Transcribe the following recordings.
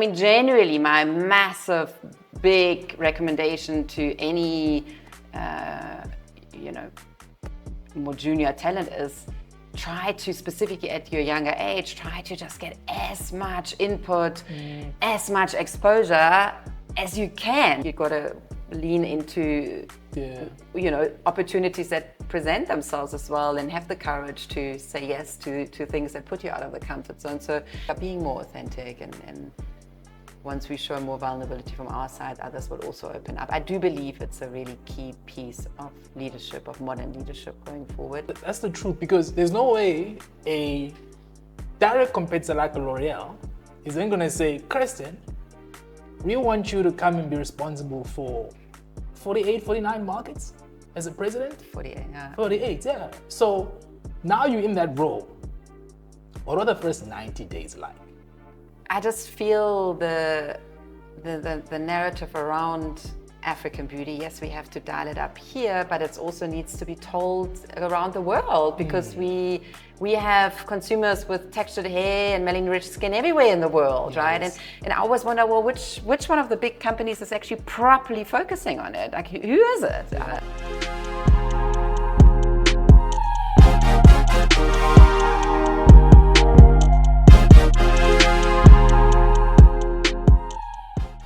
I mean, generally, my massive, big recommendation to any, more junior talent is try to, specifically at your younger age, try to just get as much input, as much exposure as you can. You've got to lean into, opportunities that present themselves as well, and have the courage to say yes to things that put you out of the comfort zone. So being more authentic, and once we show more vulnerability from our side, others will also open up. I do believe it's a really key piece of leadership, of modern leadership going forward. That's the truth, because there's no way a direct competitor like a L'Oreal is then going to say, Kerstin, we want you to come and be responsible for 48, 49 markets as a president? 48, yeah. 48, yeah. So now you're in that role. What are the first 90 days like? I just feel the narrative around African beauty, yes, we have to dial it up here, but it also needs to be told around the world, because we have consumers with textured hair and melanin-rich skin everywhere in the world, right? And I always wonder, well, which one of the big companies is actually properly focusing on it? Like, who is it? Yeah.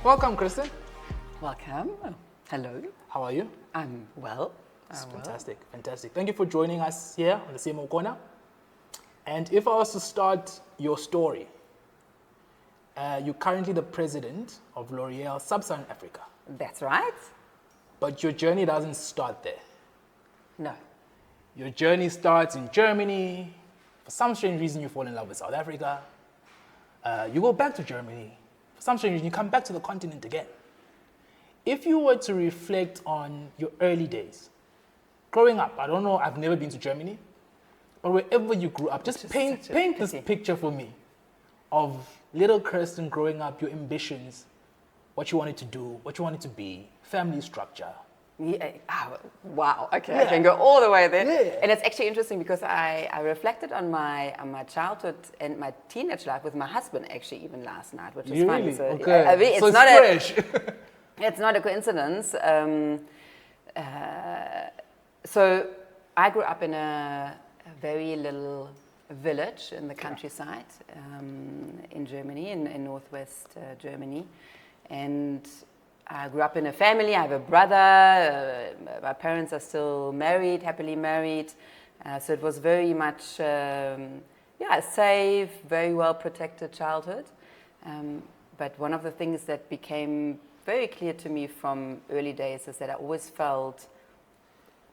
Welcome, Kerstin. Welcome. Hello. How are you? I'm well. Fantastic, fantastic. Thank you for joining us here on the CMO Corner. And if I was to start your story, you're currently the president of Loreal Sub Saharan Africa. That's right. But your journey doesn't start there. No. Your journey starts in Germany. For some strange reason, you fall in love with South Africa. You go back to Germany. For some strange reason, you come back to the continent again. If you were to reflect on your early days, growing up, I don't know, I've never been to Germany, but wherever you grew up, just paint this picture for me of little Kerstin growing up, your ambitions, what you wanted to do, what you wanted to be, family structure. Yeah. Oh, wow. Okay, yeah. I can go all the way there. Yeah. And it's actually interesting, because I reflected on my childhood and my teenage life with my husband actually even last night, which is funny. Really? So, okay. I mean, it's so not fresh. It's not a coincidence. So I grew up in a very little village in the countryside in Germany, in northwest Germany, and I grew up in a family. I have a brother. My parents are still married, happily married. So it was very much, a safe, very well protected childhood. But one of the things that became very clear to me from early days is that I always felt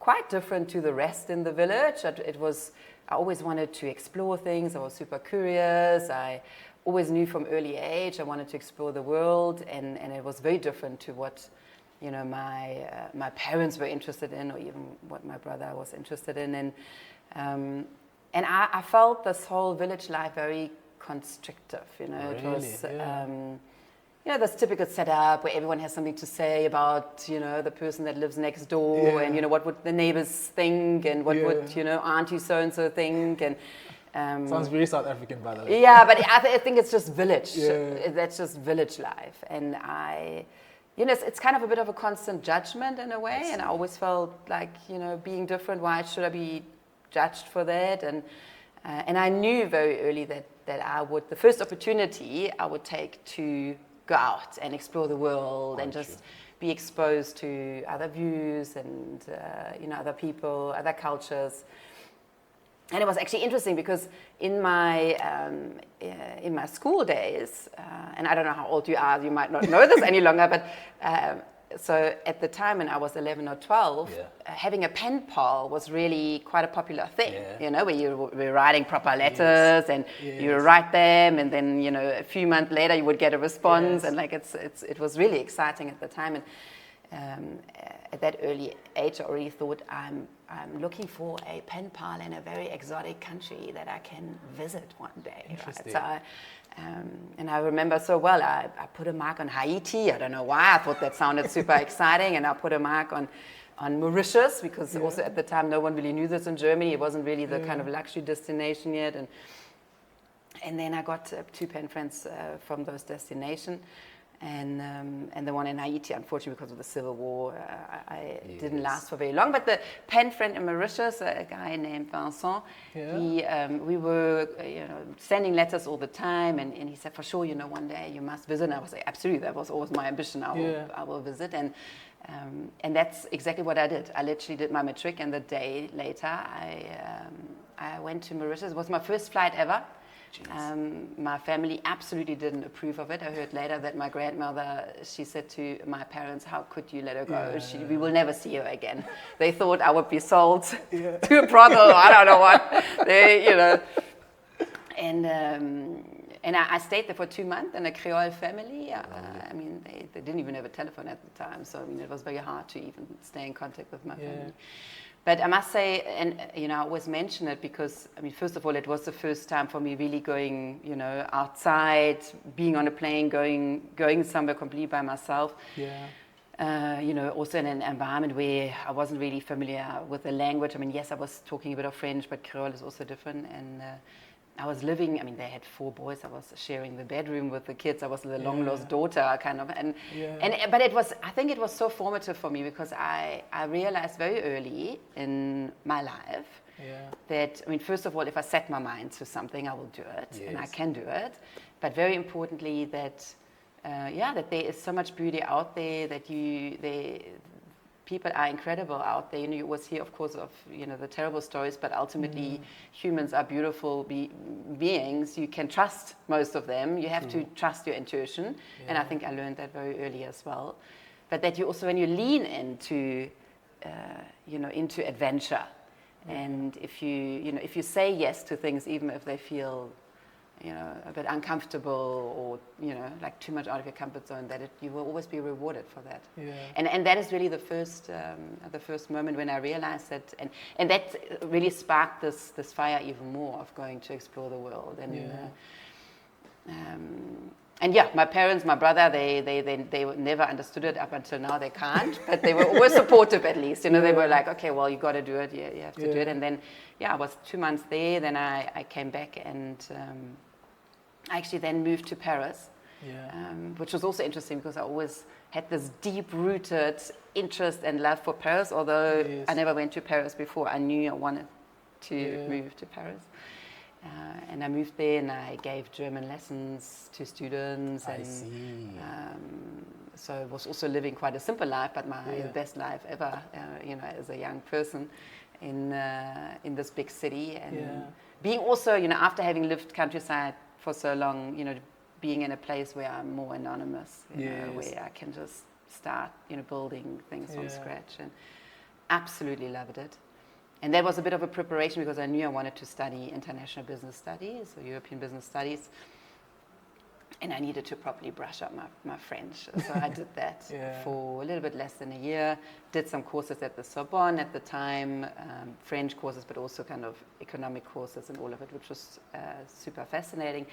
quite different to the rest in the village. I always wanted to explore things. I was super curious. I always knew from early age I wanted to explore the world, and it was very different to what my parents were interested in, or even what my brother was interested in. And I felt this whole village life very constrictive. Really? It was this typical setup where everyone has something to say about the person that lives next door, and what would the neighbors think, and what would auntie so and so think, and sounds very South African, by the way. Yeah, but I think it's just village. That's just village life, and it's kind of a bit of a constant judgment in a way. And I always felt like being different. Why should I be judged for that? And I knew very early that I would, the first opportunity I would take to go out and explore the world, and just be exposed to other views and other people, other cultures. And it was actually interesting, because in my school days, and I don't know how old you are, you might not know this any longer, but so at the time when I was 11 or 12, having a pen pal was really quite a popular thing, where you were writing proper letters, and you write them, and then a few months later you would get a response, and like it was really exciting at the time. And at that early age, I already thought I'm looking for a pen pal in a very exotic country that I can visit one day. Interesting. Right? So, and I remember so well, I put a mark on Haiti. I don't know why. I thought that sounded super exciting. And I put a mark on Mauritius, because also at the time no one really knew this in Germany. It wasn't really the kind of luxury destination yet. And then I got 2 pen friends from those destinations. And the one in Haiti, unfortunately, because of the civil war, I didn't last for very long. But the pen friend in Mauritius, a guy named Vincent, we were sending letters all the time, and he said, for sure, one day you must visit. And I was like, absolutely, that was always my ambition. I will visit. And that's exactly what I did. I literally did my matric, and the day later, I went to Mauritius. It was my first flight ever. My family absolutely didn't approve of it. I heard later that my grandmother, she said to my parents, how could you let her go? We will never see her again. They thought I would be sold to a brothel, I don't know what. And I stayed there for 2 months in a Creole family. I mean, they didn't even have a telephone at the time. So, I mean, it was very hard to even stay in contact with my family. But I must say, and I always mention it because, I mean, first of all, it was the first time for me really going, outside, being on a plane, going somewhere completely by myself. Also in an environment where I wasn't really familiar with the language. I mean, yes, I was talking a bit of French, but Creole is also different. And I was living, I mean, they had 4 boys. I was sharing the bedroom with the kids. I was the long lost daughter, kind of. But I think it was so formative for me because I realized very early in my life that, I mean, first of all, if I set my mind to something, I will do it, and I can do it. But very importantly, that there is so much beauty out there that people are incredible out there. You always hear, of course, of the terrible stories, but ultimately humans are beautiful beings. You can trust most of them. You have to trust your intuition, and I think I learned that very early as well. But that you also, when you lean into adventure, and if you say yes to things, even if they feel a bit uncomfortable or, like too much out of your comfort zone, that you will always be rewarded for that. And that is really the first moment when I realized that, and that really sparked this fire even more of going to explore the world. And my parents, my brother, they never understood it up until now. They can't, but they were always supportive at least. They were like, okay, well, you got to do it. Yeah, you have to do it. And then, I was 2 months there. Then I came back and I actually then moved to Paris, which was also interesting because I always had this deep-rooted interest and love for Paris. Although I never went to Paris before, I knew I wanted to move to Paris. And I moved there and I gave German lessons to students. So I was also living quite a simple life, but my best life ever, as a young person in this big city. And being also, after having lived countryside for so long, being in a place where I'm more anonymous, where I can just start, building things from scratch, and absolutely loved it. And that was a bit of a preparation because I knew I wanted to study international business studies or European business studies. And I needed to properly brush up my French. So I did that for a little bit less than a year. Did some courses at the Sorbonne at the time, French courses, but also kind of economic courses and all of it, which was super fascinating.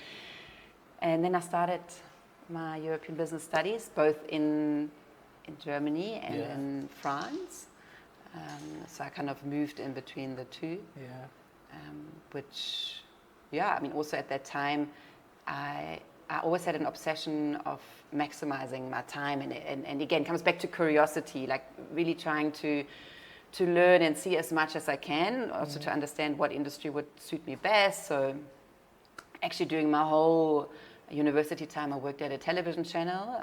And then I started my European business studies, both in Germany and in France. So I kind of moved in between the two, which, I mean, also at that time, I always had an obsession of maximizing my time, and again, comes back to curiosity, like really trying to learn and see as much as I can, also to understand what industry would suit me best. So actually during my whole university time, I worked at a television channel.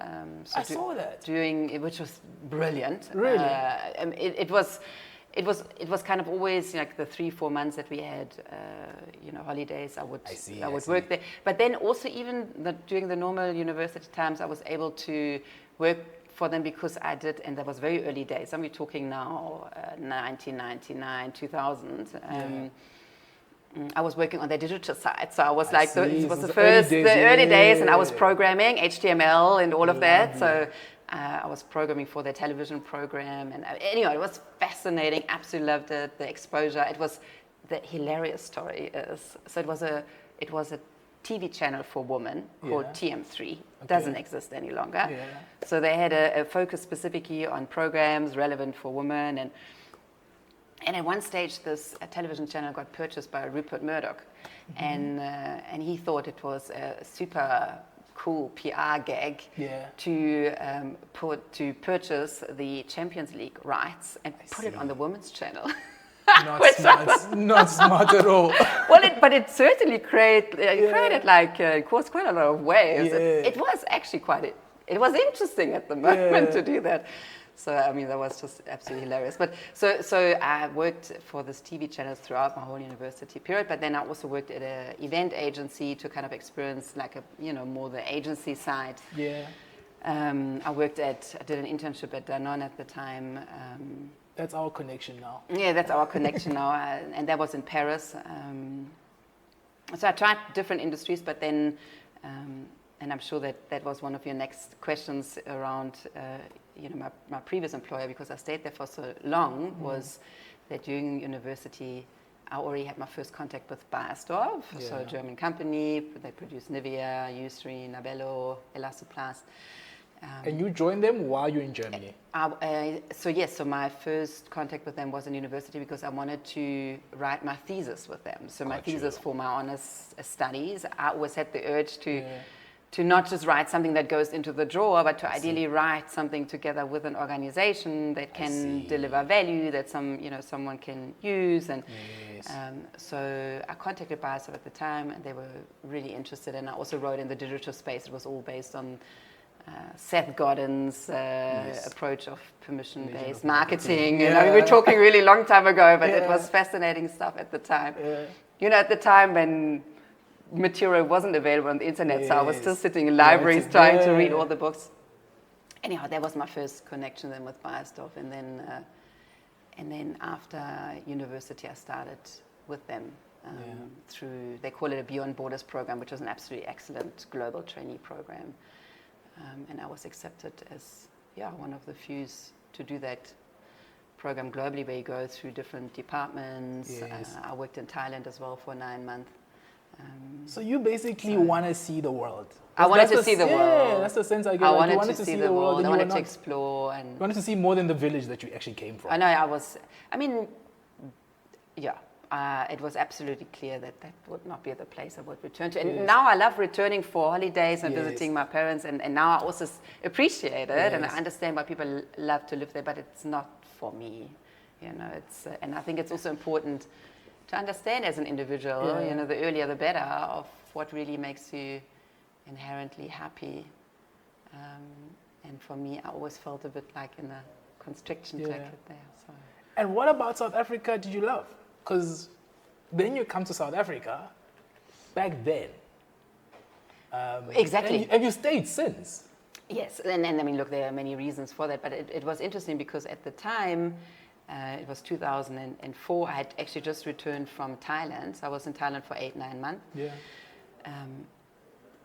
I saw that. Which was brilliant. Really? It was kind of always like the 3-4 months that we had, holidays. I would work there. But then also even during the normal university times, I was able to work for them because I did, and that was very early days. I'm talking now, 1999, 2000. I was working on their digital side, so I was it was the early days, and I was programming HTML and all of that. So I was programming for their television program, and anyway, it was fascinating. Absolutely loved it. The exposure. It was the hilarious story is so it was a TV channel for women called TM3. Doesn't exist any longer. So they had a focus specifically on programs relevant for women, And at one stage, this television channel got purchased by Rupert Murdoch, and he thought it was a super cool PR gag to purchase the Champions League rights and put it on the women's channel. Not smart at all. But it certainly created caused quite a lot of waves. Yeah. It was actually it was interesting at the moment to do that. So, I mean, that was just absolutely hilarious. But so I worked for this TV channels throughout my whole university period, but then I also worked at an event agency to kind of experience more the agency side. Yeah. I did an internship at Danone at the time. That's our connection now. Yeah, that's our connection now. And that was in Paris. So I tried different industries, but then, and I'm sure that was one of your next questions around, my previous employer, because I stayed there for so long, was that during university, I already had my first contact with Beiersdorf, so a German company. They produce Nivea, Eucerin, Nabello, Elastoplast. And you joined them while you're in Germany? So my first contact with them was in university because I wanted to write my thesis with them. So my thesis for my honors studies, I always had the urge to not just write something that goes into the drawer, but to ideally write something together with an organization that can deliver value, that someone can use. And so I contacted Beiersdorf at the time, and they were really interested. And I also wrote in the digital space. It was all based on Seth Godin's approach of permission-based marketing. We were talking really long time ago, but it was fascinating stuff at the time. At the time when material wasn't available on the internet, so I was still sitting in libraries trying to read all the books. Anyhow, that was my first connection then with Beiersdorf, and then after university I started with them through, they call it a Beyond Borders program, which was an absolutely excellent global trainee program. And I was accepted as one of the few to do that program globally, where you go through different departments. I worked in Thailand as well for 9 months. So you basically want to see the world. I wanted to see the world. Yeah, that's the sense I get. I wanted to see the world. I wanted to explore. And you wanted to see more than the village that you actually came from. I know, it was absolutely clear that would not be the place I would return to. And now I love returning for holidays and visiting my parents. And now I also appreciate it. And I understand why people love to live there, but it's not for me. And I think it's also important to understand as an individual, the earlier the better, of what really makes you inherently happy. And for me, I always felt a bit like in a constriction jacket there. So. And what about South Africa did you love? Because then you come to South Africa, back then. Exactly. And you stayed since. Yes, and look, there are many reasons for that, but it was interesting because at the time, it was 2004. I had actually just returned from Thailand. So I was in Thailand for 8-9 months. Yeah.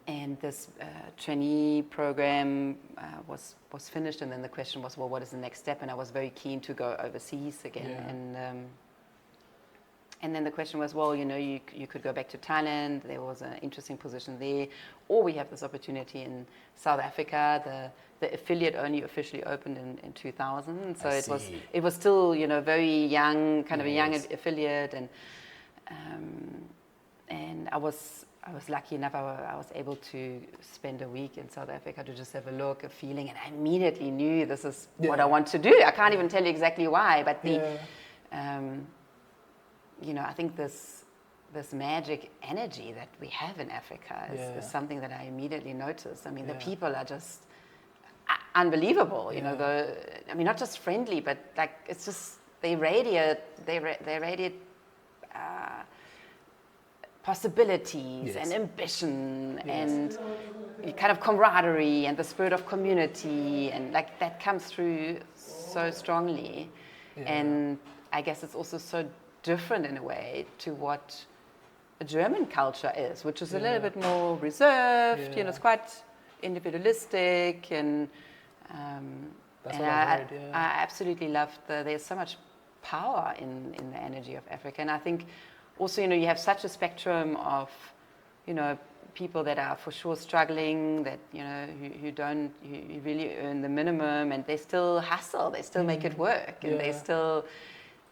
And this trainee program was finished, and then the question was, well, what is the next step? And I was very keen to go overseas again. Yeah. And then the question was, well, you could go back to Thailand. There was an interesting position there, or we have this opportunity in South Africa. The affiliate only officially opened in 2000, so it was still very young, kind of a young affiliate, and I was lucky enough. I was able to spend a week in South Africa to just have a look, a feeling, and I immediately knew this is what I want to do. I can't even tell you exactly why, but I think this magic energy that we have in Africa is something that I immediately noticed. I mean, the people are just unbelievable. Not just friendly, but like it's just they radiate possibilities and ambition and kind of camaraderie and the spirit of community, and like that comes through so strongly. And I guess it's also so different in a way to what a German culture is, which is a little bit more reserved. It's quite individualistic, and I absolutely love there's so much power in the energy of Africa. And I think also you have such a spectrum of people that are for sure struggling, that who really earn the minimum, and they still hustle, they still make it work, and they still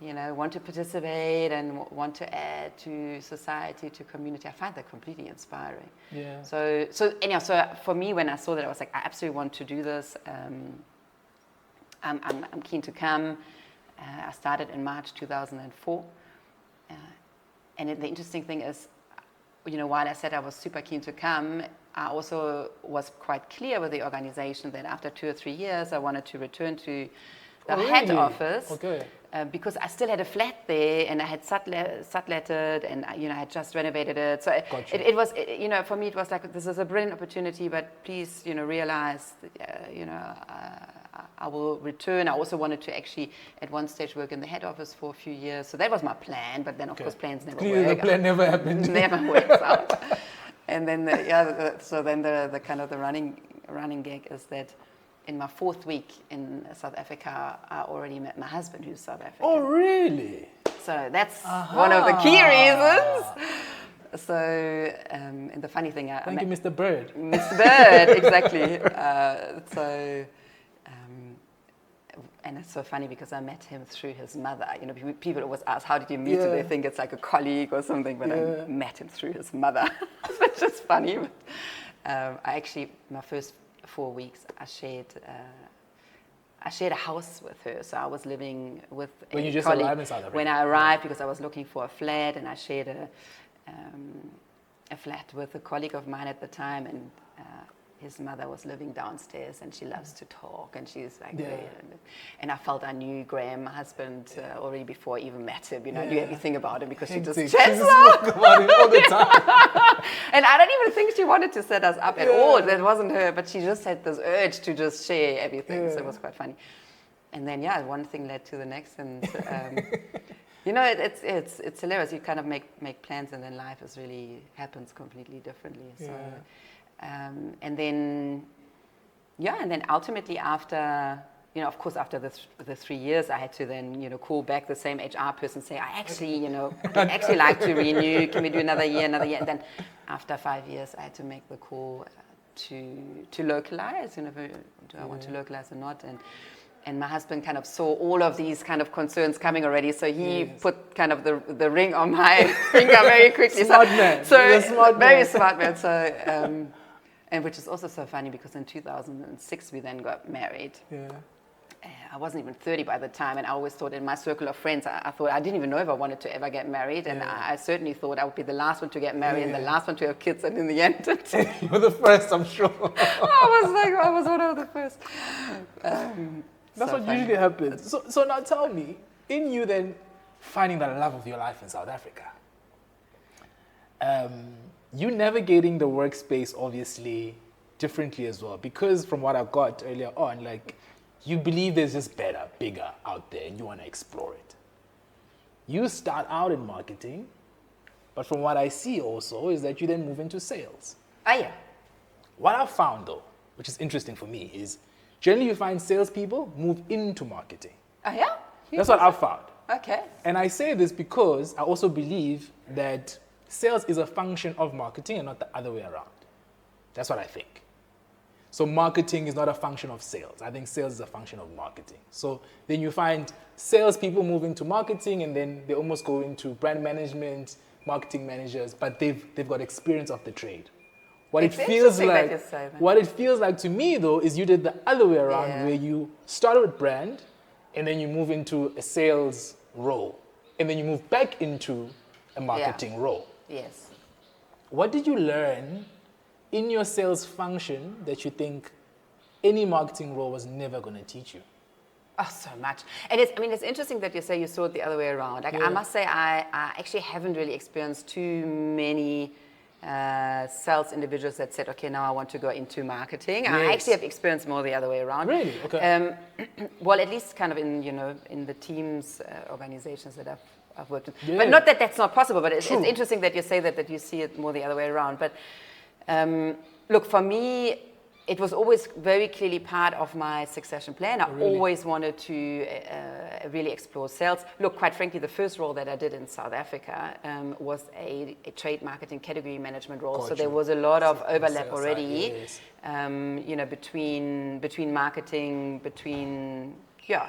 want to participate and want to add to society, to community. I find that completely inspiring. Yeah. So anyhow, so for me, when I saw that, I was like, I absolutely want to do this. I'm keen to come. I started in March 2004. And the interesting thing is, while I said I was super keen to come, I also was quite clear with the organization that after 2 or 3 years, I wanted to return to the head office. Okay. Because I still had a flat there, and I had subletted, and I had just renovated it. So it was, for me, it was like, this is a brilliant opportunity, but please, realize, I will return. I also wanted to actually, at one stage, work in the head office for a few years. So that was my plan, but then, of course, plans never work. The plan never happened. Never works out. And then, so then the kind of the running gag is that in my 4th week in South Africa, I already met my husband, who's South African. Oh, really? So that's one of the key reasons. So, and the funny thing, Thank you, Mr. Bird. Mr. Bird, exactly. And it's so funny because I met him through his mother. People always ask, how did you meet? So they think it's like a colleague or something, but I met him through his mother. It's just funny. But, I actually, my first 4 weeks, I shared a house with her. So I was living with a when you just colleague arrived in South Africa. When I arrived, because I was looking for a flat, and I shared a flat with a colleague of mine at the time, and his mother was living downstairs, and she loves to talk, and she's like, and I felt I knew Graham, my husband, already before I even met him. I knew everything about him because she just chats about him all the time. And I don't even think she wanted to set us up at all. That wasn't her, but she just had this urge to just share everything. So it was quite funny. And then one thing led to the next, and it's hilarious. You kind of make plans, and then life happens completely differently. So. And then ultimately after, of course, after the 3 years, I had to then, call back the same HR person, say, I actually, I'd actually like to renew. Can we do another year? And then after 5 years, I had to make the call to localize. Do I want to localize or not? And my husband kind of saw all of these kind of concerns coming already, so he put kind of the ring on my finger very quickly. Smart man. Very smart man. So. And which is also so funny because in 2006 we then got married. Yeah. I wasn't even 30 by the time, and I always thought in my circle of friends, I thought I didn't even know if I wanted to ever get married, and I certainly thought I would be the last one to get married and the last one to have kids, and in the end... You were the first, I'm sure. I was one of the first. That's what usually happens. So now tell me, in you then finding the love of your life in South Africa, you navigating the workspace obviously differently as well, because from what I got earlier on, like you believe there's just better, bigger out there, and you want to explore it. You start out in marketing, but from what I see also is that you then move into sales. Yeah. What I've found though, which is interesting for me, is generally you find salespeople move into marketing. Yeah? That's what I've found. Okay. And I say this because I also believe that sales is a function of marketing and not the other way around. That's what I think. So marketing is not a function of sales. I think sales is a function of marketing. So then you find salespeople move into marketing, and then they almost go into brand management, marketing managers, but they've got experience of the trade. What it feels like to me though is you did the other way around, where you started with brand, and then you move into a sales role, and then you move back into a marketing role. Yes. What did you learn in your sales function that you think any marketing role was never going to teach you? Oh, so much. And it's interesting that you say you saw it the other way around. Like, I must say, I actually haven't really experienced too many sales individuals that said, okay, now I want to go into marketing. Yes. I actually have experienced more the other way around. Really? Okay. Well, at least kind of in the teams, organizations that I've worked with. Yeah. But not that that's not possible, but it's interesting that you say that you see it more the other way around. But look, for me, it was always very clearly part of my succession plan. I always wanted to really explore sales. Look, quite frankly, the first role that I did in South Africa was a trade marketing category management role. So there was a lot of overlap already, between marketing, between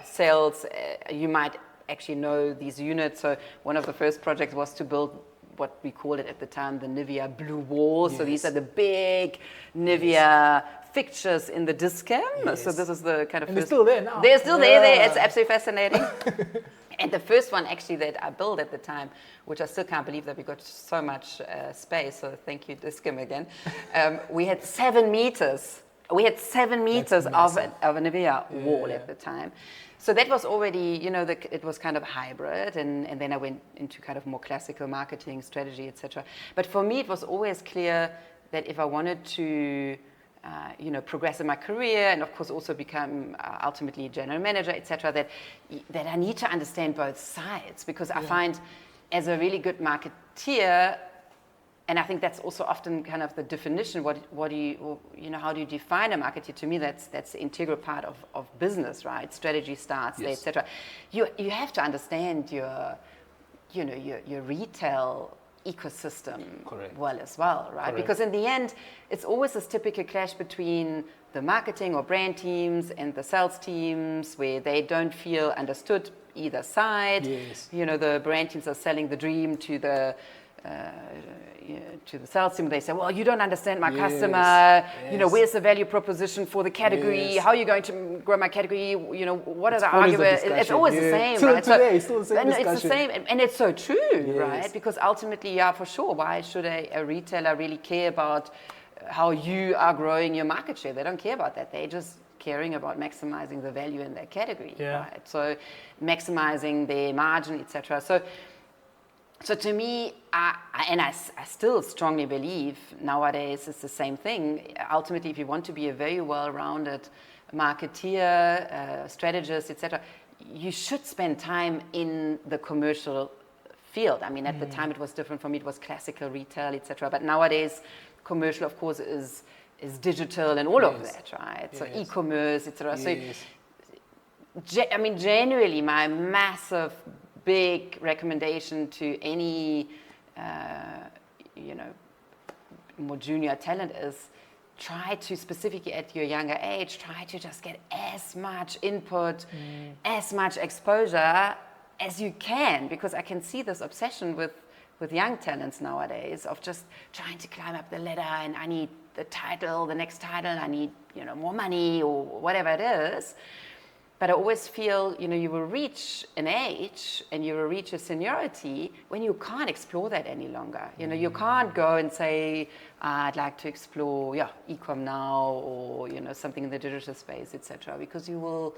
sales. You might actually know these units. So one of the first projects was to build what we called it at the time, the Nivea Blue Wall. Yes. So these are the big Nivea fixtures in the Dis-Chem. Yes. So this is the kind of and they're still there now. They're still there. It's absolutely fascinating. And the first one actually that I built at the time, which I still can't believe that we got so much space, so thank you Dis-Chem again, we had 7 meters. We had 7 meters of a Nivea wall at the time. So that was already, you know, it was kind of hybrid, and then I went into kind of more classical marketing strategy, etc. But for me, it was always clear that if I wanted to you know, progress in my career and of course also become ultimately general manager, etc., that I need to understand both sides, because I find as a really good marketeer, and I think that's also often kind of the definition, what do you know, how do you define a marketeer? To me, that's the integral part of business, right? Strategy starts, etc. You have to understand your retail ecosystem well as well, right? Because in the end, it's always this typical clash between the marketing or brand teams and the sales teams where they don't feel understood either side. You know, the brand teams are selling the dream to the sales team. They say, well, you don't understand my customer. You know, where's the value proposition for the category? How are you going to grow my category? You know, what are the arguments? It's always the same, right? Today, it's still the same discussion. It's the same, and it's so true, right? Because ultimately, yeah, for sure, why should a retailer really care about how you are growing your market share? They don't care about that. They're just caring about maximizing the value in their category, right? So maximizing their margin, etc. So to me, I still strongly believe nowadays it's the same thing. Ultimately, if you want to be a very well-rounded marketeer, strategist, etc., you should spend time in the commercial field. I mean, at the time it was different for me. It was classical retail, etc. But nowadays, commercial, of course, is digital and all of that, right? So e-commerce, etc. So, I mean, generally, my massive big recommendation to any, you know, more junior talent is try to, specifically at your younger age, try to just get as much input, as much exposure as you can, because I can see this obsession with young talents nowadays of just trying to climb up the ladder, and I need the title, the next title, I need, you know, more money or whatever it is. But I always feel, you know, you will reach an age and you will reach a seniority when you can't explore that any longer. You know, you can't go and say, I'd like to explore, e-com now, or, you know, something in the digital space, etc. Because you will,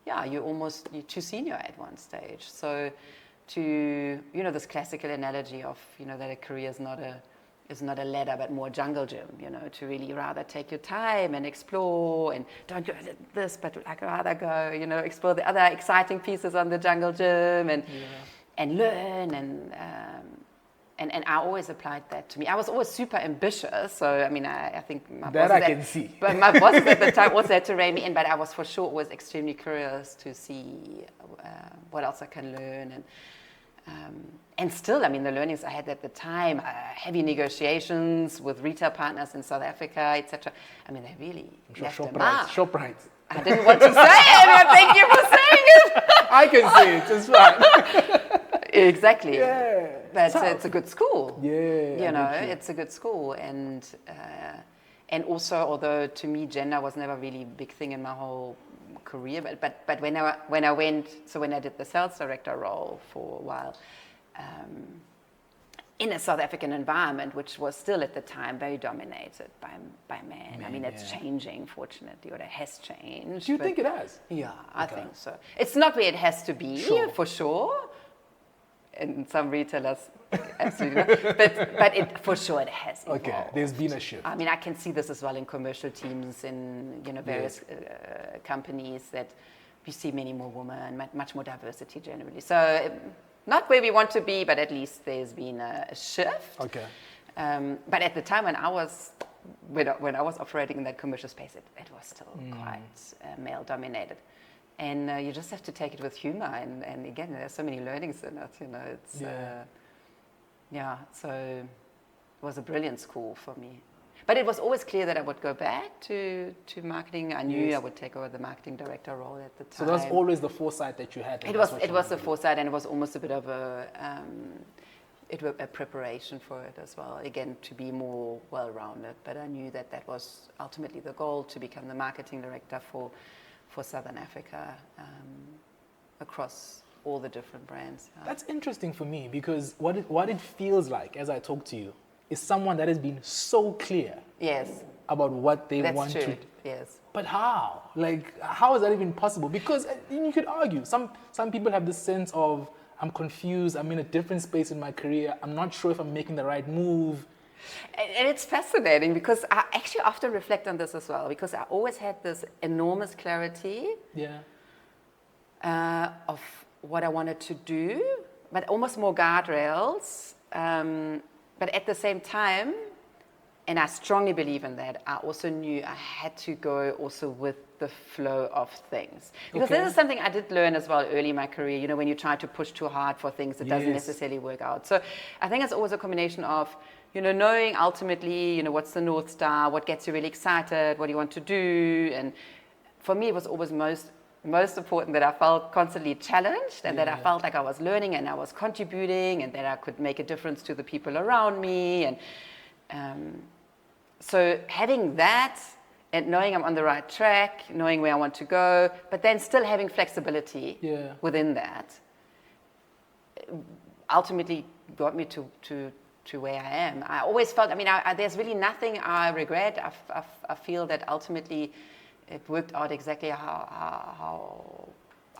you're too senior at one stage. So to, you know, this classical analogy of, you know, that a career is not a ladder, but more a jungle gym, you know, to really rather take your time and explore, and don't go this, but like rather go, you know, explore the other exciting pieces on the jungle gym and learn. And I always applied that to me. I was always super ambitious. So, I mean, I think my bosses at the time also had to rein me in, but I was for sure always extremely curious to see what else I can learn. And still, I mean, the learnings I had at the time, heavy negotiations with retail partners in South Africa, etc. I mean, they really left a mark. ShopRite. I didn't want to say it, but thank you for saying it. I can say it, it's fine. Exactly. Yeah. But it's a good school. Yeah. You know, it's a good school. And also, although to me, gender was never really a big thing in my whole career, but when I did the sales director role for a while, in a South African environment, which was still at the time very dominated by men. I mean, it's changing, fortunately, or it has changed. Do you think it has? Yeah, I think so. It's not where it has to be, for sure. And some retailers, absolutely not. But for sure it has evolved. Okay, there's been a shift. I mean, I can see this as well in commercial teams in, you know, various companies, that you see many more women, much more diversity generally. So not where we want to be, but at least there's been a shift. Okay. But at the time when I was operating in that commercial space, it was still quite male dominated. And you just have to take it with humor. And again, there's so many learnings in it. You know, it's so it was a brilliant school for me. But it was always clear that I would go back to marketing. I knew Yes. I would take over the marketing director role at the time. So that's always the foresight that you had. It was the foresight, and it was almost a bit of a preparation for it as well. Again, to be more well-rounded. But I knew that that was ultimately the goal, to become the marketing director for Southern Africa across all the different brands. That's interesting for me, because what it feels like as I talk to you is someone that has been so clear Yes. about what they That's want true. to. Yes. But how? Like, how is that even possible? Because you could argue, some people have this sense of, I'm confused, I'm in a different space in my career, I'm not sure if I'm making the right move. And it's fascinating, because I actually often reflect on this as well, because I always had this enormous clarity of what I wanted to do, but almost more guardrails. But at the same time, and I strongly believe in that, I also knew I had to go also with the flow of things. Because this is something I did learn as well early in my career. You know, when you try to push too hard for things, it doesn't necessarily work out. So I think it's always a combination of, you know, knowing ultimately, you know, what's the North Star, what gets you really excited, what do you want to do. And for me, it was always most important that I felt constantly challenged, and that I felt like I was learning and I was contributing, and that I could make a difference to the people around me. And so having that, and knowing I'm on the right track, knowing where I want to go, but then still having flexibility within that, ultimately got me to where I am. I always felt, I mean, there's really nothing I regret. I feel that ultimately it worked out exactly how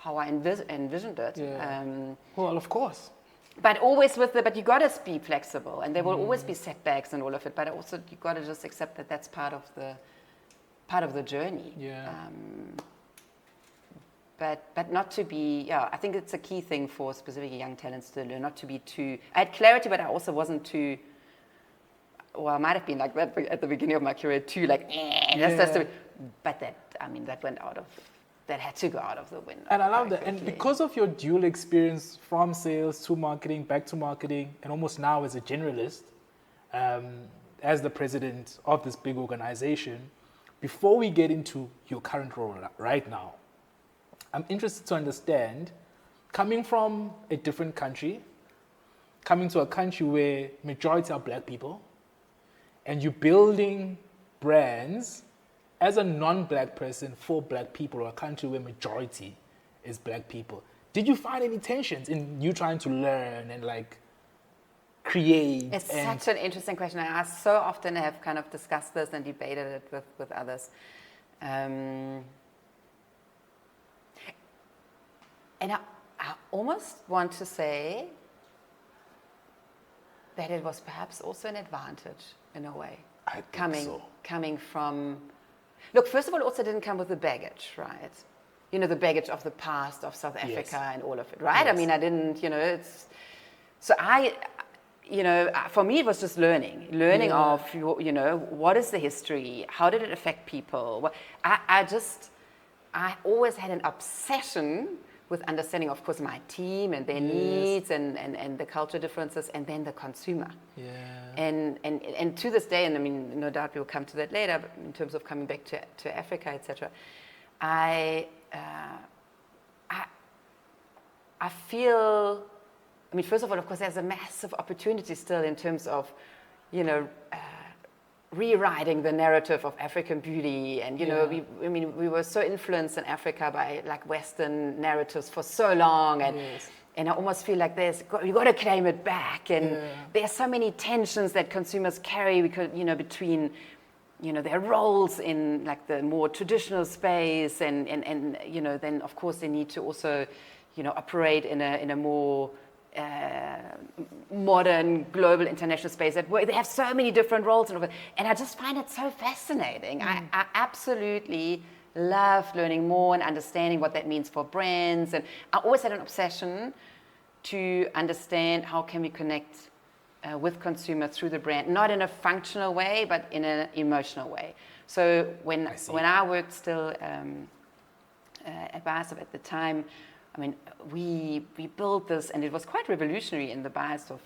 I envisioned it. Well, of course. But always but you got to be flexible, and there will always be setbacks and all of it. But also you got to just accept that that's part of the journey. But not to be. I think it's a key thing for specifically young talents to learn, not to be too. I had clarity, but I also wasn't too. Well, I might have been like that at the beginning of my career too, like, but that went out of. That had to go out of the window. And I love that. And because of your dual experience from sales to marketing, back to marketing, and almost now as a generalist, as the president of this big organization, before we get into your current role right now, I'm interested to understand, coming from a different country, coming to a country where majority are black people, and you're building brands as a non-black person for black people, or a country where majority is black people. Did you find any tensions in you trying to learn and like create? It's such an interesting question. I so often have kind of discussed this and debated it with others. And I almost want to say that it was perhaps also an advantage in a way. I think so. Coming from... Look, first of all, it also didn't come with the baggage, right? You know, the baggage of the past of South Africa and all of it, right? Yes. I mean, I didn't, you know, it's... So for me, it was just learning of, you know, what is the history? How did it affect people? I always had an obsession with understanding, of course, my team and their needs and the culture differences, and then the consumer. And to this day, and I mean, no doubt we'll come to that later, but in terms of coming back to Africa, etc., I feel, I mean, first of all, of course, there's a massive opportunity still in terms of, you know, rewriting the narrative of African beauty. And, you know, we were so influenced in Africa by like Western narratives for so long. And I almost feel like you got to claim it back. And there's so many tensions that consumers carry because, you know, between, you know, their roles in like the more traditional space and you know, then of course they need to also, you know, operate in a more modern, global, international space where they have so many different roles and I just find it so fascinating. I absolutely love learning more and understanding what that means for brands, and I always had an obsession to understand how can we connect with consumers through the brand, not in a functional way, but in an emotional way. So when I worked still at BASF at the time, I mean, we built this, and it was quite revolutionary in the BASF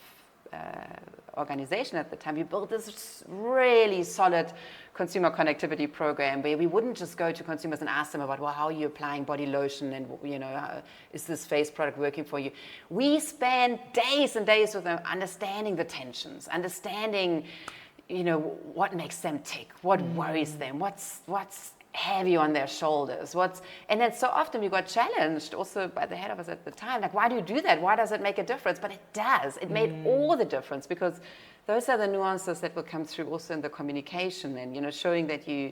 organization at the time, we built this really solid consumer connectivity program where we wouldn't just go to consumers and ask them about, well, how are you applying body lotion, and is this face product working for you? We spent days and days with them understanding the tensions, understanding what makes them tick, what worries them, what's heavy on their shoulders, and then so often we got challenged also by the head of us at the time, like, why do you do that? Why does it make a difference? But it does. It made all the difference, because those are the nuances that will come through also in the communication, and showing that you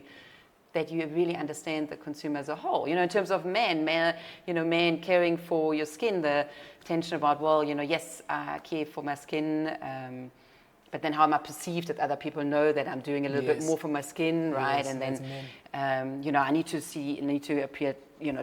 really understand the consumer as a whole. In terms of men caring for your skin, the tension about, well, yes, I care for my skin, but then how am I perceived that other people know that I'm doing a little bit more for my skin, right? Yes, and then, I need to appear,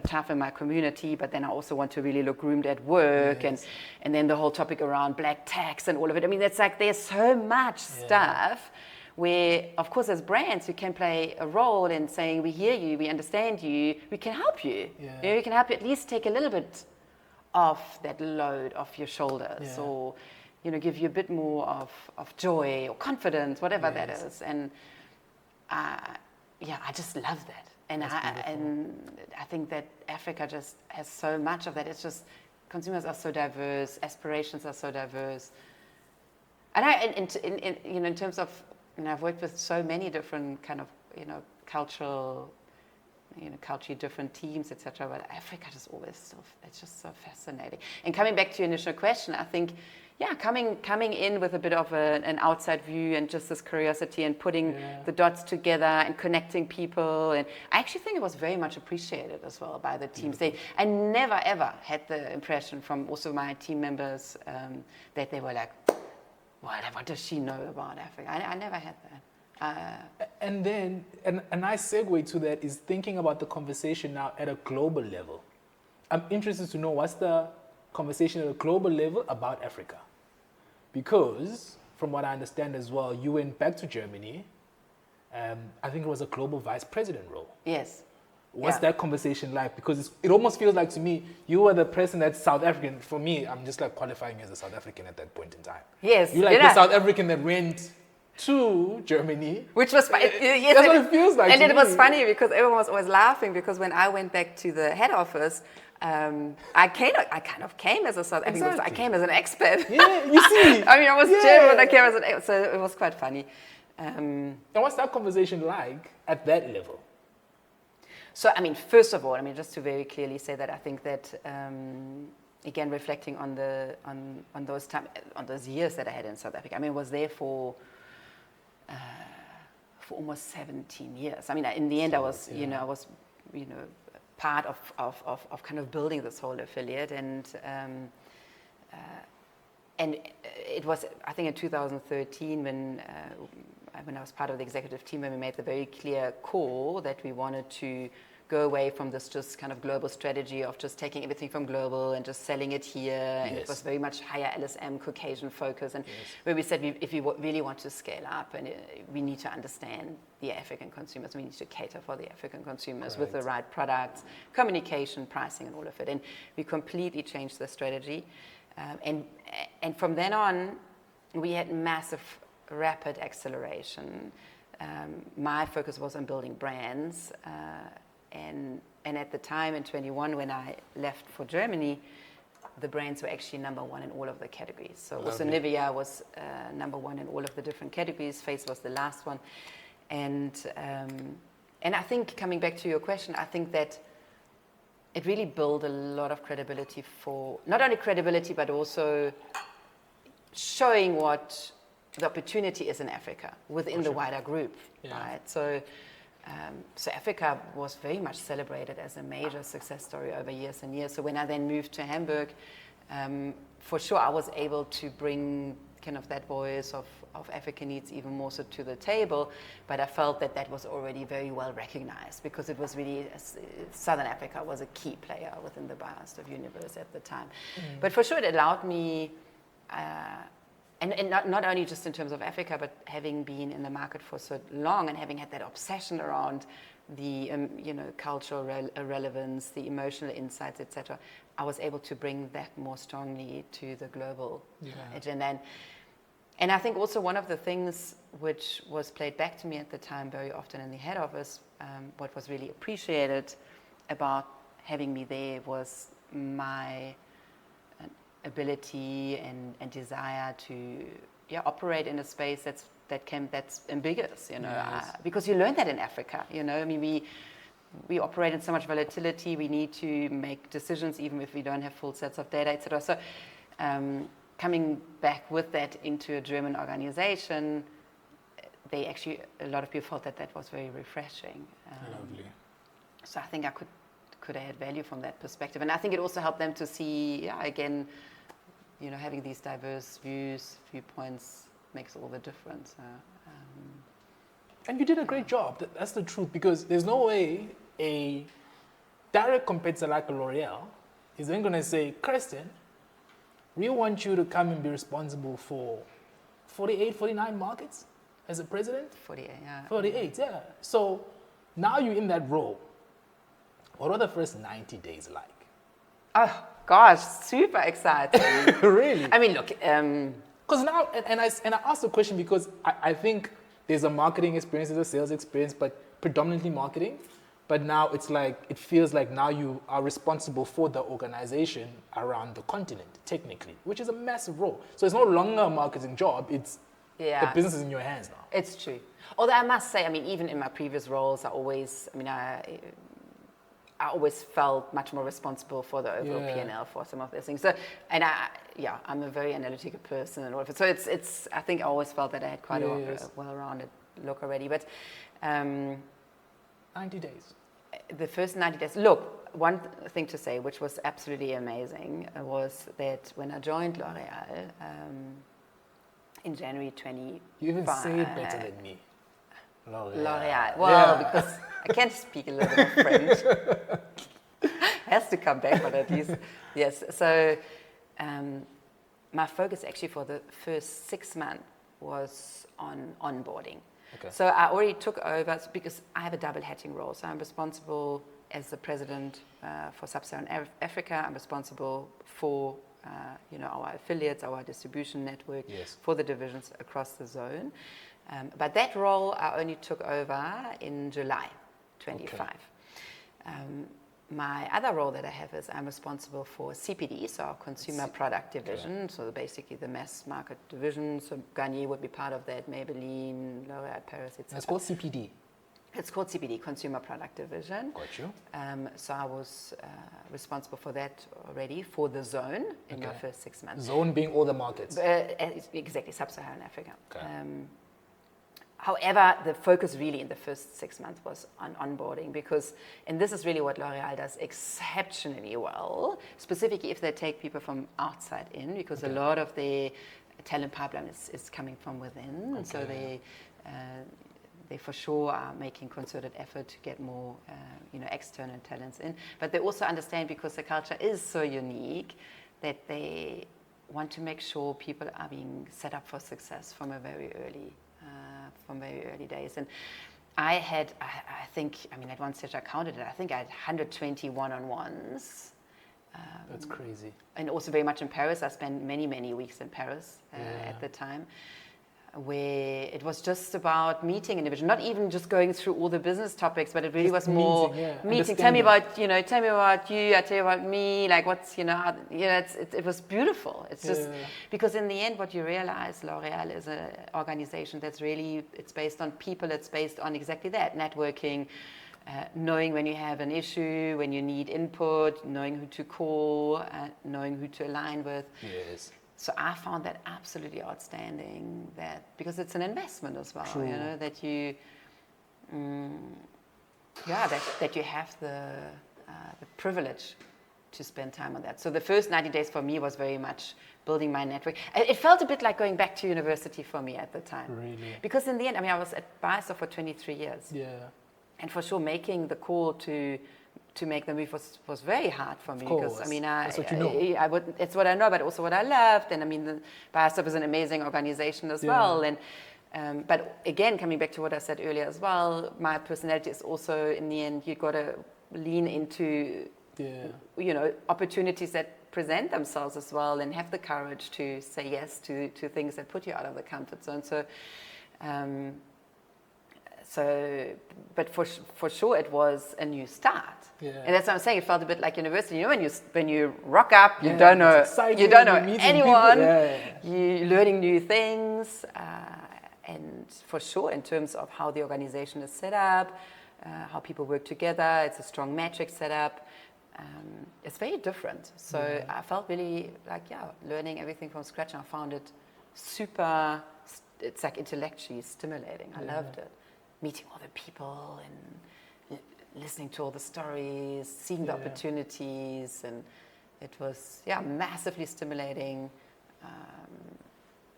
tough in my community, but then I also want to really look groomed at work, and then the whole topic around black tax and all of it. I mean, it's like there's so much stuff where, of course, as brands, you can play a role in saying, we hear you, we understand you, we can help you. We can help you at least take a little bit off that load off your shoulders, or give you a bit more of joy or confidence, whatever that is. And I just love that. And I think that Africa just has so much of that. It's just, consumers are so diverse, aspirations are so diverse. And in terms of, I've worked with so many different kind of, culturally different teams, etc. But Africa just always it's just so fascinating. And coming back to your initial question, I think, coming in with a bit of an outside view and just this curiosity and putting the dots together and connecting people, and I actually think it was very much appreciated as well by the teams. I never ever had the impression from also my team members that they were like, what does she know about Africa? I never had that. And then a nice segue to that is thinking about the conversation now at a global level. I'm interested to know, what's the conversation at a global level about Africa? Because from what I understand as well, you went back to Germany. I think it was a global vice president role. Yes. What's that conversation like? Because it almost feels like, to me, you were the person that's South African. For me, I'm just like qualifying as a South African at that point in time. Yes. You're like the South African that went to Germany. Which was funny. Yes, that's what it feels like. And it was funny because everyone was always laughing, because when I went back to the head office, I kind of came as a South African. Exactly. I came as an expat. Yeah, you see. I mean, I was German, I came as an expat, so it was quite funny. And what's that conversation like at that level? So, I mean, first of all, just to very clearly say that I think that, again, reflecting on those years that I had in South Africa, I was there for almost 17 years. In the end, I was part of kind of building this whole affiliate, and it was, I think, in 2013 when I was part of the executive team, when we made the very clear call that we wanted to go away from this just kind of global strategy of just taking everything from global and just selling it here. And it was very much higher LSM, Caucasian focus. And where we said, if we really want to scale up, and we need to understand the African consumers, we need to cater for the African consumers with the right products, communication, pricing, and all of it. And we completely changed the strategy. And from then on, we had massive, rapid acceleration. My focus was on building brands. And at the time in 21, when I left for Germany, the brands were actually number one in all of the categories. So also Nivea was number one in all of the different categories. Face was the last one. And I think, coming back to your question, I think that it really built a lot of credibility for, not only credibility, but also showing what the opportunity is in Africa within the wider group, right? So Africa was very much celebrated as a major success story over years and years. So when I then moved to Hamburg, for sure I was able to bring kind of that voice of African needs even more so to the table, but I felt that that was already very well recognized, because it was really, Southern Africa was a key player within the Biostove universe at the time. But for sure it allowed me, and not only just in terms of Africa, but having been in the market for so long and having had that obsession around the cultural relevance, the emotional insights, etc., I was able to bring that more strongly to the global agenda. And I think also one of the things which was played back to me at the time very often in the head office, what was really appreciated about having me there was my ability and desire to operate in a space that's ambiguous, Yes. because you learn that in Africa, I mean, we operate in so much volatility. We need to make decisions even if we don't have full sets of data, etc. So coming back with that into a German organization, a lot of people felt that was very refreshing. Lovely. So I think I could add value from that perspective. And I think it also helped them to see, again, having these diverse viewpoints makes all the difference. And you did a great job. That's the truth, because there's no way a direct competitor like L'Oreal is then going to say, Kerstin, we want you to come and be responsible for 48, 49 markets as a president? 48, yeah. 48, yeah. So now you're in that role. What were the first 90 days like? Oh, gosh, super exciting. Really? I mean, look. Because now, and I asked the question because I think there's a marketing experience, there's a sales experience, but predominantly marketing. But now it feels like now you are responsible for the organization around the continent, technically, which is a massive role. So it's no longer a marketing job, it's the business is in your hands now. It's true. Although I must say, I mean, even in my previous roles, I always felt much more responsible for the overall P&L for some of these things. So, and I'm a very analytical person and all of it. So it's I think I always felt that I had quite a well-rounded look already. But 90 days. The first 90 days. Look, one thing to say, which was absolutely amazing, was that when I joined L'Oreal in January 20. You even say it better than me. L'Oreal. Well, because I can't speak a little bit of French. Has to come back, but at least, yes. So my focus actually for the first 6 months was on onboarding. Okay. So I already took over because I have a double hatting role. So I'm responsible as the president for Sub Saharan Africa. I'm responsible for our affiliates, our distribution network, for the divisions across the zone. But that role I only took over in July 25. Okay. My other role that I have is I'm responsible for CPD, so our consumer product division, so basically the mass market division. So Garnier would be part of that, Maybelline, L'Oréal Paris, etc. It's called CPD. It's called CPD, Consumer Product Division. Got you. So I was responsible for that already for the zone in my first 6 months. Zone being all the markets. Exactly, Sub Saharan Africa. Okay. However, the focus really in the first 6 months was on onboarding and this is really what L'Oréal does exceptionally well, specifically if they take people from outside in, because a lot of their talent pipeline is coming from within. And so they for sure are making concerted effort to get more external talents in. But they also understand, because the culture is so unique, that they want to make sure people are being set up for success from very early days. And I think, at one stage I counted it, I think I had 120 one-on-ones. That's crazy. And also very much in Paris. I spent many, many weeks in Paris at the time, where it was just about meeting individuals, not even just going through all the business topics, but it really was more meeting. Tell me about you, I tell you about me, like what's, it was beautiful. It's just, because in the end, what you realize, L'Oréal is an organization that's really, it's based on people, it's based on exactly that, networking, knowing when you have an issue, when you need input, knowing who to call, knowing who to align with. Yes. So I found that absolutely outstanding, because it's an investment as well. True. That you, that you have the privilege to spend time on that. So the first 90 days for me was very much building my network. It felt a bit like going back to university for me at the time. Really? Because in the end, I was at Biosov for 23 years. Yeah. And for sure, making the call to make the move was very hard for me, because that's what you know. It's what I know, but also what I loved. And the Biosov is an amazing organization as well. And but again, coming back to what I said earlier as well, my personality is also, in the end, you've got to lean into opportunities that present themselves as well, and have the courage to say yes to things that put you out of the comfort zone. But for sure it was a new start. Yeah. And that's what I'm saying. It felt a bit like university. when you rock up, you don't know anyone. You're learning new things, and for sure, in terms of how the organization is set up, how people work together, it's a strong matrix setup. It's very different. So I felt really like learning everything from scratch. And I found it super. It's like intellectually stimulating. I loved it. Meeting all the people and listening to all the stories, seeing the opportunities, and it was massively stimulating.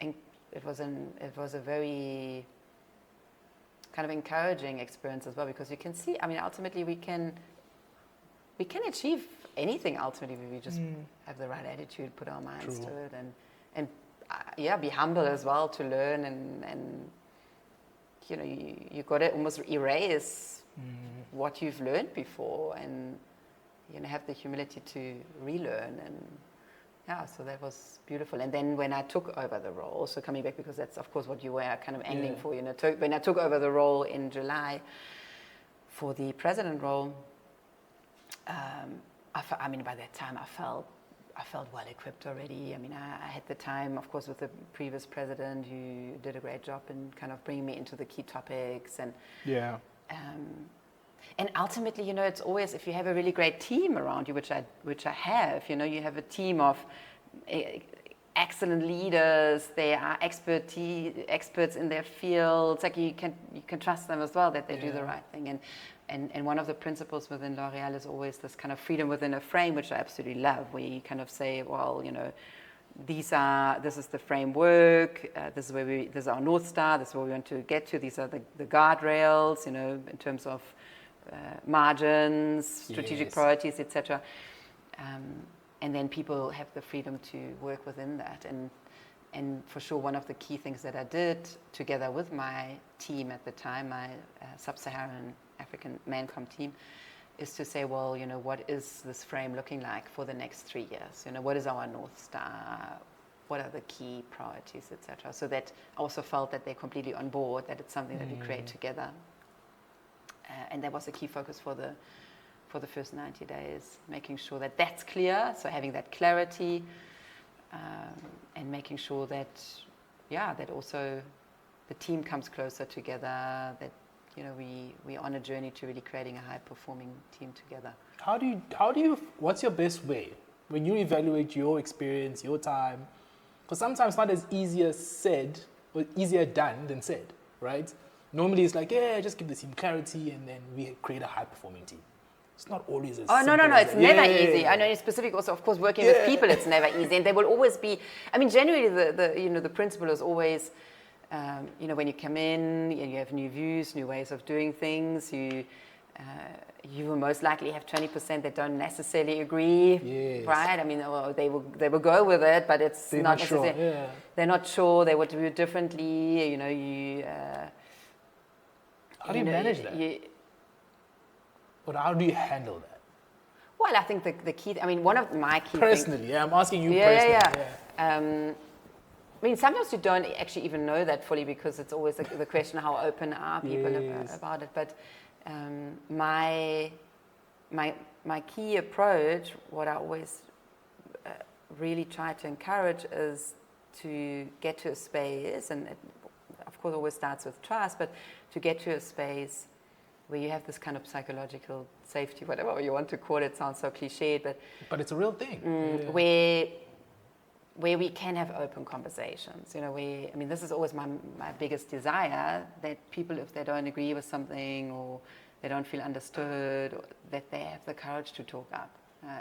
And it was a very kind of encouraging experience as well, because you can see. I mean, ultimately we can achieve anything. Ultimately, we just have the right attitude, put our minds to it, and be humble as well to learn and. You got to almost erase what you've learned before, and have the humility to relearn, and so that was beautiful. And then when I took over the role, also coming back, because that's of course what you were kind of angling for, when I took over the role in July for the president role, by that time I felt well equipped already. I mean, I had the time, of course, with the previous president who did a great job in kind of bringing me into the key topics, and ultimately, it's always, if you have a really great team around you, which I have, you have a team of excellent leaders. They are experts in their fields. Like you can trust them as well that they do the right thing. And one of the principles within L'Oreal is always this kind of freedom within a frame, which I absolutely love, where you kind of say, well, this is the framework, this is our North Star, this is where we want to get to, these are the guardrails, in terms of margins, strategic priorities, etc. And then people have the freedom to work within that. And for sure, one of the key things that I did together with my team at the time, my Sub Saharan African ManCom team, is to say, well, what is this frame looking like for the next 3 years? What is our North Star? What are the key priorities, etc. So that I also felt that they're completely on board, that it's something that we create together. And that was a key focus for the first 90 days, making sure that that's clear. So having that clarity, and making sure that also the team comes closer together, that we're on a journey to really creating a high-performing team together. What's your best way when you evaluate your experience, your time? Because sometimes it's not as easier said, or easier done than said, right? Normally it's like, just give the team clarity and then we create a high-performing team. It's not always as simple. No, it's never easy. I know in specific also, of course, working with people, it's never easy. And they will always be, generally the principle is always, when you come in and you have new views, new ways of doing things, you will most likely have 20% that don't necessarily agree, right? They will go with it, but they're not necessarily sure. They're not sure. They want to do it differently. How do you manage that? But how do you handle that? Well, I think the key, one of my key personally, things, I'm asking you personally. Sometimes you don't actually even know that fully, because it's always the question, how open are people about it? But my key approach, what I always really try to encourage, is to get to a space, and it, of course, always starts with trust, but to get to a space where you have this kind of psychological safety, whatever you want to call it, sounds so cliched, but it's a real thing. Where we can have open conversations. This is always my biggest desire, that people, if they don't agree with something or they don't feel understood, or that they have the courage to talk up.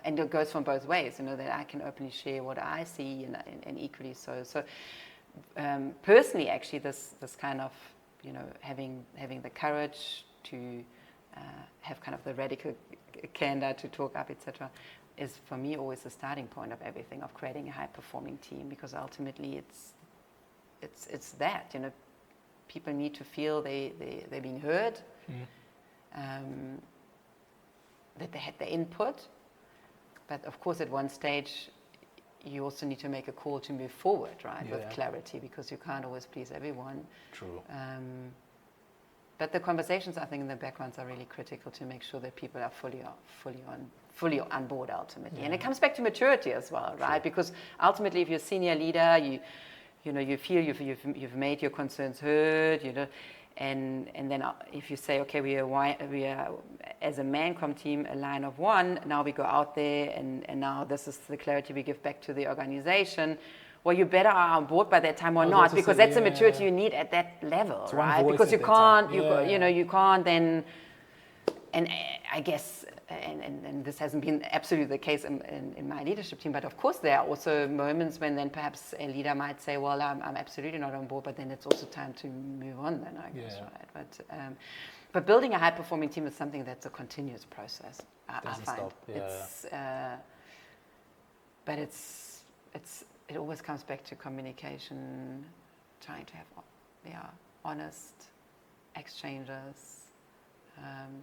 And it goes from both ways, that I can openly share what I see, and equally so. So personally, actually, this kind of, having the courage to have kind of the radical candor to talk up, etc., is for me always the starting point of everything, of creating a high-performing team, because ultimately it's that, people need to feel they're being heard, that they had their input, but of course, at one stage, you also need to make a call to move forward, right, with clarity, because you can't always please everyone. True. But the conversations, I think, in the backgrounds are really critical to make sure that people are fully on board ultimately. Yeah. And it comes back to maturity as well, right? True. Because ultimately, if you're a senior leader, you feel you've made your concerns heard, and then if you say, okay, we are as a Mancom team a line of one, now we go out there and now this is the clarity we give back to the organization. Well, you better are on board by that time or not, because that's the maturity you need at that level, right? Because you can't, you can't then, and I guess, and this hasn't been absolutely the case in my leadership team, but of course there are also moments when then perhaps a leader might say, well, I'm absolutely not on board, but then it's also time to move on then, I guess, right? But building a high-performing team is something that's a continuous process, I find. Stop. Yeah. But it always comes back to communication, trying to have honest exchanges,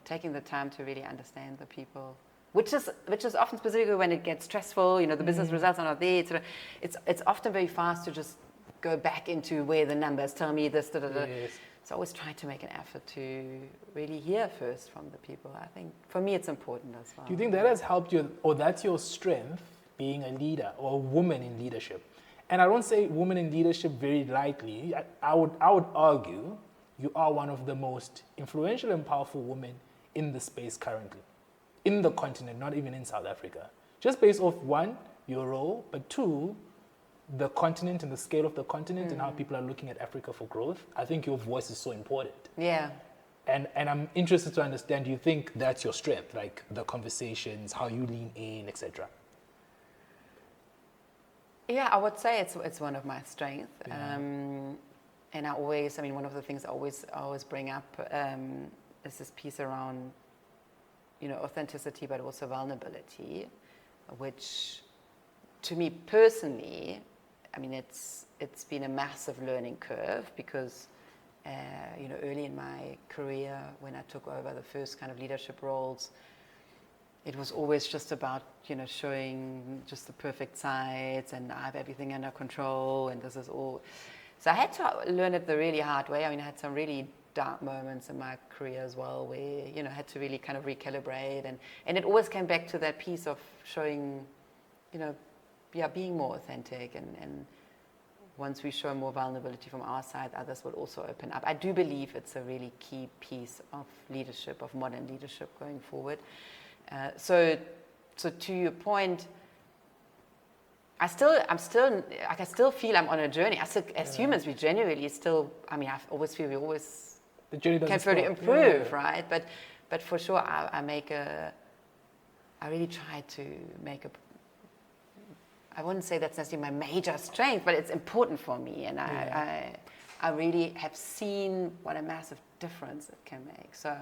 taking the time to really understand the people, which is often specifically when it gets stressful, the business results are not there. It's often very fast to just go back into where the numbers tell me this, Yes. So I always try to make an effort to really hear first from the people. I think for me it's important as well. Do you think that has helped you, or that's your strength, being a leader or a woman in leadership? And I don't say woman in leadership very lightly. I would argue you are one of the most influential and powerful women in the space currently, in the continent, not even in South Africa. Just based off, one, your role, but two, the continent and the scale of the continent and how people are looking at Africa for growth. I think your voice is so important. Yeah. And I'm interested to understand, do you think that's your strength, like the conversations, how you lean in, etc.? Yeah, I would say it's one of my strengths. Yeah. And one of the things I always bring up is this piece around, authenticity, but also vulnerability, which to me personally, it's been a massive learning curve because, early in my career when I took over the first kind of leadership roles, it was always just about, showing just the perfect sides and I have everything under control and this is all. So I had to learn it the really hard way. I had some really dark moments in my career as well where, I had to really kind of recalibrate and it always came back to that piece of showing, being more authentic and once we show more vulnerability from our side, others will also open up. I do believe it's a really key piece of leadership, of modern leadership going forward. So to your point, I still feel I'm on a journey. As humans, we genuinely still, I always feel we always can further improve, right? But for sure, I really try to make I wouldn't say that's necessarily my major strength, but it's important for me. And I really have seen what a massive difference it can make. So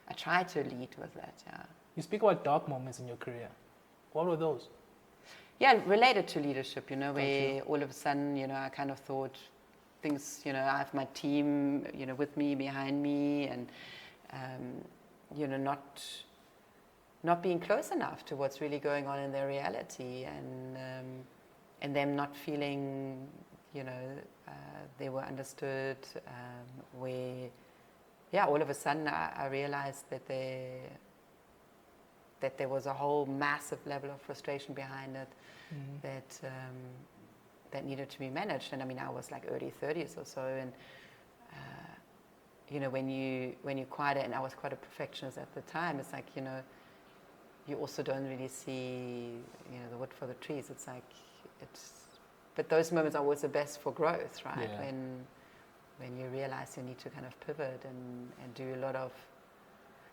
I try to lead with that, yeah. You speak about dark moments in your career. What were those? Yeah, related to leadership, where all of a sudden, I kind of thought things, I have my team, with me, behind me, and, not being close enough to what's really going on in their reality, and them not feeling, they were understood, where, all of a sudden I realized that there was a whole massive level of frustration behind it that needed to be managed. And I was like early 30s or so, and when you're quite and I was quite a perfectionist at the time, it's like you also don't really see the wood for the trees. It's like but those moments are always the best for growth, right? Yeah. When you realize you need to kind of pivot and do a lot of.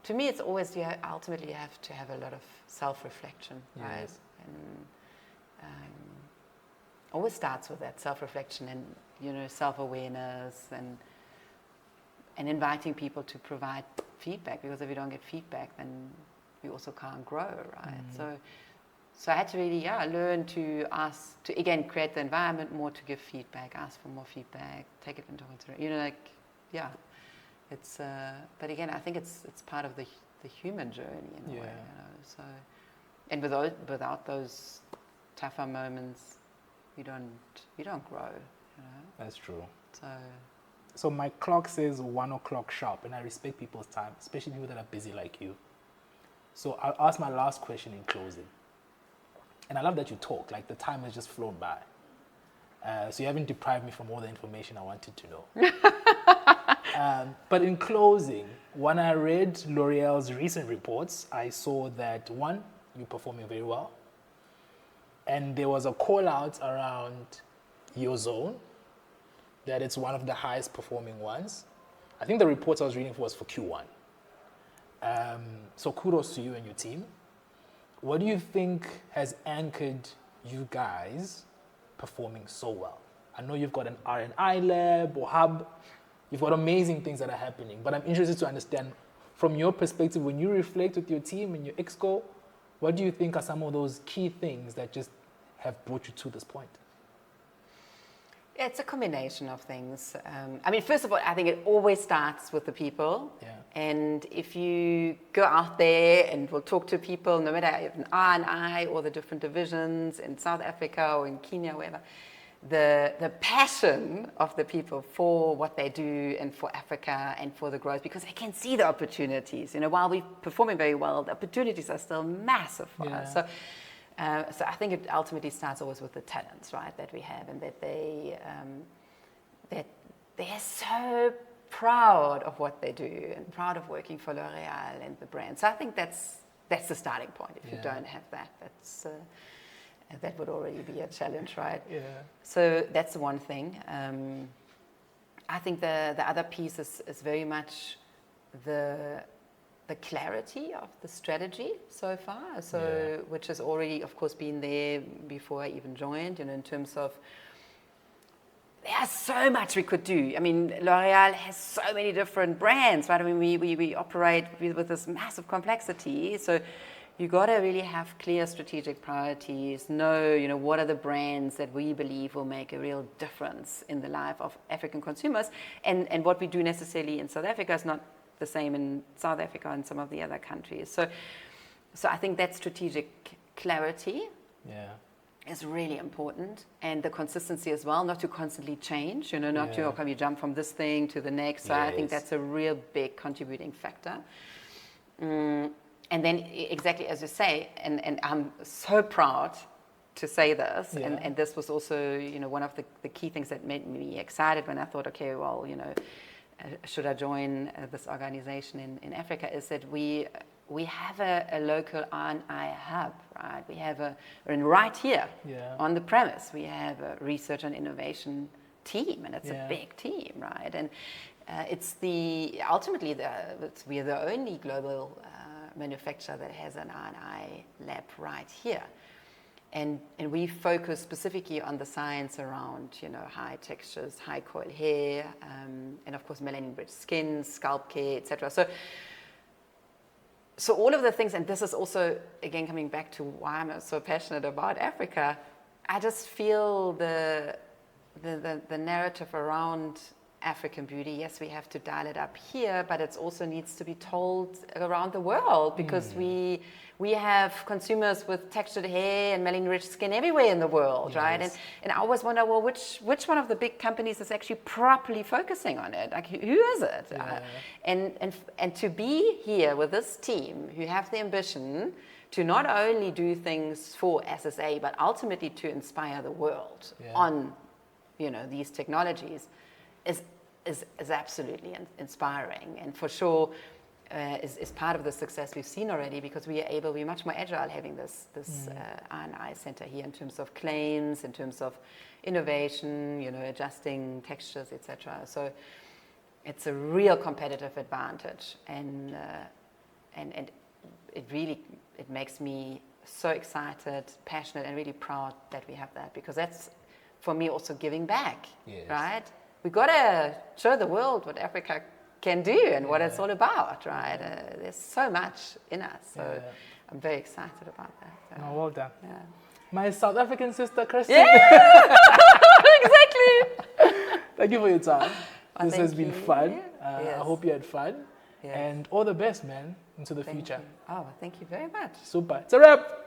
To me, it's always ultimately you have to have a lot of self-reflection, right? Yes. And always starts with that self-reflection and self-awareness and inviting people to provide feedback, because if you don't get feedback, then you also can't grow, right? So I had to really learn to ask to again create the environment more to give feedback, ask for more feedback, take it into consideration. It's, but again, I think it's part of the human journey in a way. So And without those tougher moments, you don't grow. You know? That's true. So So my clock says 1 o'clock sharp, and I respect people's time, especially people that are busy like you. So I'll ask my last question in closing. And I love that you talk, like the time has just flown by. So you haven't deprived me from all the information I wanted to know. But in closing, when I read L'Oreal's recent reports, I saw that, one, you're performing very well. And there was a call out around your zone, that it's one of the highest performing ones. I think the reports I was reading was for Q1. So kudos to you and your team. What do you think has anchored you guys performing so well? I know you've got an R&I lab or hub. You've got amazing things that are happening. But I'm interested to understand, from your perspective, when you reflect with your team and your exco, what do you think are some of those key things that just have brought you to this point? it's a combination of things. I mean, first of all, I think it always starts with the people. Yeah. And if you go out there and will talk to people, no matter if an R&I or the different divisions in South Africa or in Kenya, wherever, the passion of the people for what they do and for Africa and for the growth, because they can see the opportunities. You know, while we're performing very well, the opportunities are still massive for us. So I think it ultimately starts always with the talents, right, that we have, and that they're so proud of what they do and proud of working for L'Oreal and the brand. So I think that's the starting point. If you don't have that, that would already be a challenge, right? Yeah. So that's the one thing. I think the other piece is very much the clarity of the strategy so far. So which has already, of course, been there before I even joined. You know, in terms of there's so much we could do. I mean, L'Oreal has so many different brands, right? I mean, we operate with this massive complexity. So you got to really have clear strategic priorities, know, you know, what are the brands that we believe will make a real difference in the life of African consumers. And what we do necessarily in South Africa is not the same in South Africa and some of the other countries. So I think that strategic clarity is really important, and the consistency as well, not to constantly change, you know, not to, okay, you jump from this thing to the next. So I think that's a real big contributing factor. And then exactly as you say, and I'm so proud to say this, and this was also, you know, one of the key things that made me excited when I thought, okay, well, you know, should I join this organization in Africa, is that we have a local R&I hub, right? We have right here on the premise, we have a research and innovation team, and it's a big team, right? And ultimately we are the only global manufacturer that has an R&I lab right here. And we focus specifically on the science around, you know, high textures, high coil hair, and of course melanin-rich skin, scalp care, etc. So all of the things, and this is also, again, coming back to why I'm so passionate about Africa, I just feel the narrative around African beauty, yes, we have to dial it up here, but it also needs to be told around the world, because we have consumers with textured hair and melanin-rich skin everywhere in the world, right? And I always wonder, well, which one of the big companies is actually properly focusing on it? Like, who is it? And to be here with this team who have the ambition to not only do things for SSA, but ultimately to inspire the world on, you know, these technologies, is absolutely inspiring, and for sure is part of the success we've seen already, because we're much more agile having this R&I center here in terms of claims, in terms of innovation, you know, adjusting textures, etc. So it's a real competitive advantage, and it makes me so excited, passionate, and really proud that we have that, because that's for me also giving back, right? We got to show the world what Africa can do and what it's all about, right? There's so much in us, so I'm very excited about that. So. Oh, well done. Yeah. My South African sister, Kerstin. Yeah, exactly. Thank you for your time. This has been fun. Yes. I hope you had fun. Yes. And all the best, man, into the future. You. Oh, thank you very much. Super. It's a wrap.